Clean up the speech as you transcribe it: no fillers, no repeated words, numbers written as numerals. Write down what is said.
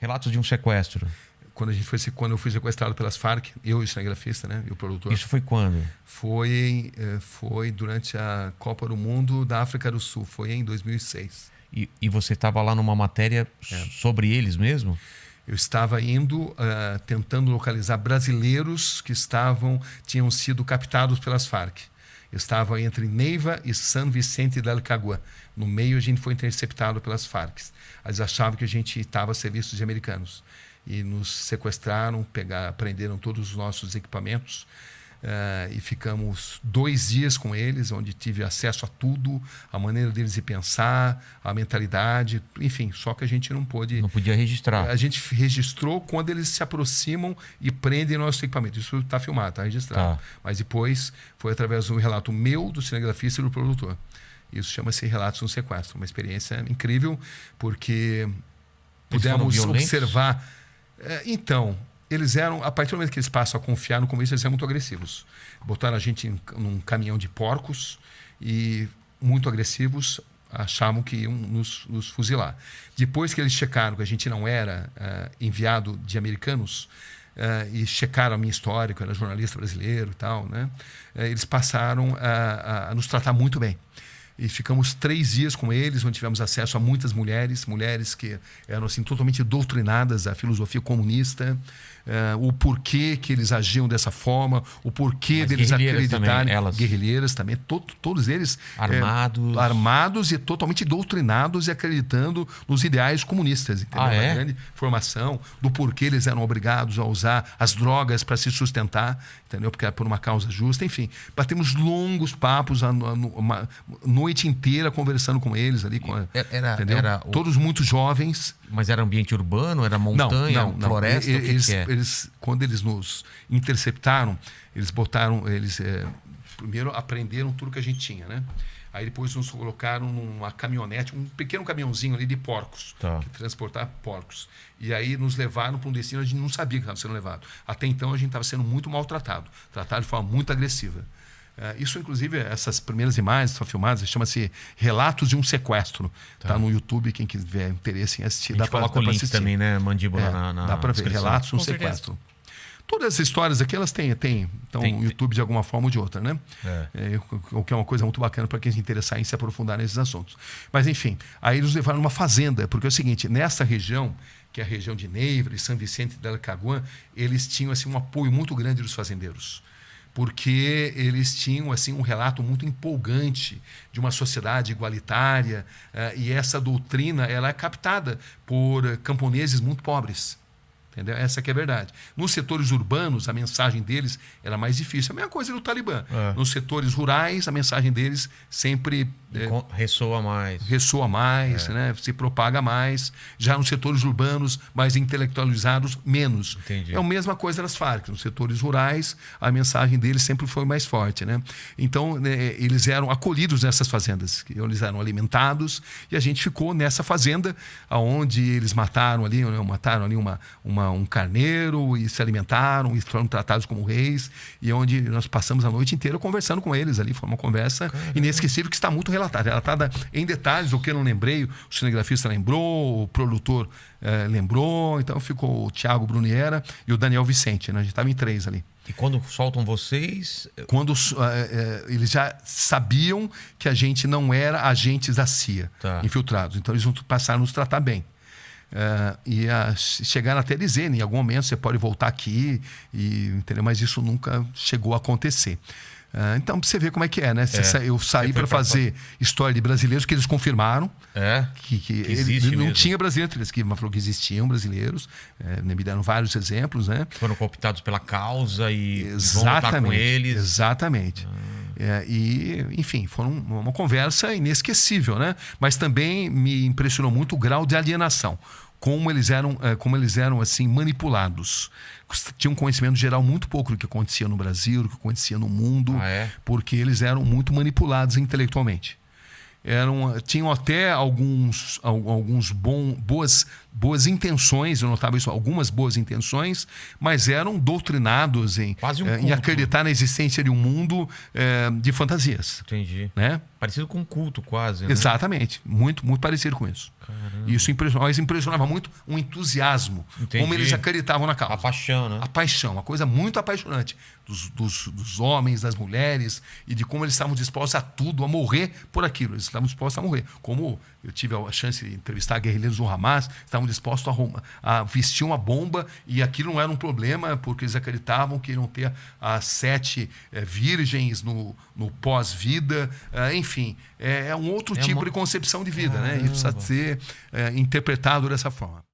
Relatos de um sequestro. Quando eu fui sequestrado pelas Farc, eu e o cinegrafista, né, e o produtor. Isso foi quando? Foi durante a Copa do Mundo da África do Sul. Foi em 2006. E você estava lá numa matéria sobre eles mesmo? Eu estava indo, tentando localizar brasileiros que tinham sido captados pelas Farc. Eu estava entre Neiva e San Vicente del Cagua. No meio, a gente foi interceptado pelas Farc. Eles achavam que a gente estava a serviço de americanos. E nos sequestraram, prenderam todos os nossos equipamentos. E ficamos 2 dias com eles, onde tive acesso a tudo, a maneira deles de pensar, a mentalidade, enfim, só que a gente não pôde... Não podia registrar. A gente registrou quando eles se aproximam e prendem nosso equipamento. Isso está filmado, está registrado. Tá. Mas depois foi através do relato meu, do cinegrafista e do produtor. Isso chama-se Relatos de um Sequestro. Uma experiência incrível, porque pudemos observar... Então... Eles eram, a partir do momento que eles passam a confiar no começo, eles eram muito agressivos. Botaram a gente num caminhão de porcos e muito agressivos, achavam que iam nos fuzilar. Depois que eles checaram que a gente não era enviado de americanos, e checaram a minha história, que eu era jornalista brasileiro e tal, né? Eles passaram a nos tratar muito bem. E ficamos 3 dias com eles, onde tivemos acesso a muitas mulheres que eram assim, totalmente doutrinadas à filosofia comunista, o porquê que eles agiam dessa forma, o porquê deles acreditarem. Guerrilheiras também, todos eles armados e totalmente doutrinados e acreditando nos ideais comunistas. Entendeu? Uma grande formação do porquê eles eram obrigados a usar as drogas para se sustentar, entendeu? Porque era por uma causa justa. Enfim, batemos longos papos, uma noite inteira conversando com eles ali. Todos muito jovens. Mas era ambiente urbano? Era montanha, não. floresta? Quando eles nos interceptaram, eles primeiro apreenderam tudo que a gente tinha, né? Aí depois nos colocaram numa caminhonete, um pequeno caminhãozinho ali de porcos, que transportava porcos. E aí nos levaram para um destino, a gente não sabia que estava sendo levado. Até então a gente estava sendo muito maltratado, tratado de forma muito agressiva. Isso, inclusive, essas primeiras imagens são filmadas, chama-se Relatos de um Sequestro. Está no YouTube, quem tiver interesse em assistir. A gente coloca o link também, né, Mandíbula, na dá para ver, Relatos de um Com certeza. Sequestro. Todas essas histórias aqui, elas têm no YouTube de alguma forma ou de outra, né? O que é uma coisa muito bacana para quem se interessar em se aprofundar nesses assuntos. Mas, enfim, aí eles levaram numa fazenda, porque é o seguinte, nessa região, que é a região de Neiva e San Vicente del Cagua, eles tinham assim, um apoio muito grande dos fazendeiros. Porque eles tinham assim, um relato muito empolgante de uma sociedade igualitária, e essa doutrina ela é captada por camponeses muito pobres. Entendeu? Essa que é a verdade. Nos setores urbanos, a mensagem deles era mais difícil. A mesma coisa do Talibã. Nos setores rurais, a mensagem deles sempre... ressoa mais. Ressoa mais, né? Se propaga mais. Já nos setores urbanos, mais intelectualizados, menos. Entendi. É a mesma coisa nas Farc. Nos setores rurais, a mensagem deles sempre foi mais forte, né? Então, eles eram acolhidos nessas fazendas. Eles eram alimentados e a gente ficou nessa fazenda onde eles mataram ali um carneiro e se alimentaram e foram tratados como reis, e onde nós passamos a noite inteira conversando com eles ali. Foi uma conversa inesquecível que está muito relatada em detalhes. O que eu não lembrei, o cinegrafista lembrou, o produtor lembrou. Então ficou o Thiago Bruniera e o Daniel Vicente, né? A gente estava em 3 ali. E quando soltam vocês... Quando eles já sabiam que a gente não era agentes da CIA, infiltrados. Então eles passaram a nos tratar bem. Chegaram até a dizer, em algum momento você pode voltar aqui, entendeu? Mas isso nunca chegou a acontecer. Então, você vê como é que é, né? Eu saí para fazer história de brasileiros, que eles confirmaram que ele não tinha brasileiro. Eles falou que existiam brasileiros, me deram vários exemplos, né? Foram cooptados pela causa e vão lutar com eles. Exatamente. Enfim, foi uma conversa inesquecível, né? Mas também me impressionou muito o grau de alienação. Como eles eram assim, manipulados. Tinham um conhecimento geral muito pouco do que acontecia no Brasil, do que acontecia no mundo, porque eles eram muito manipulados intelectualmente. Tinham até algumas boas intenções, eu notava isso, algumas boas intenções, mas eram doutrinados em acreditar na existência de um mundo de fantasias. Entendi. Né? Parecido com um culto quase, né? Exatamente. Muito, muito parecido com isso. Caramba. E isso impressionava muito o entusiasmo, como eles acreditavam na causa. A paixão, né? A paixão, uma coisa muito apaixonante dos homens, das mulheres, e de como eles estavam dispostos a tudo, a morrer por aquilo. Eles estavam dispostos a morrer. Como eu tive a chance de entrevistar guerrilheiros do Hamas, estavam dispostos a vestir uma bomba, e aquilo não era um problema, porque eles acreditavam que iriam ter as 7 virgens no pós-vida. Enfim, é um outro tipo de concepção de vida, né? E precisa ser interpretado dessa forma.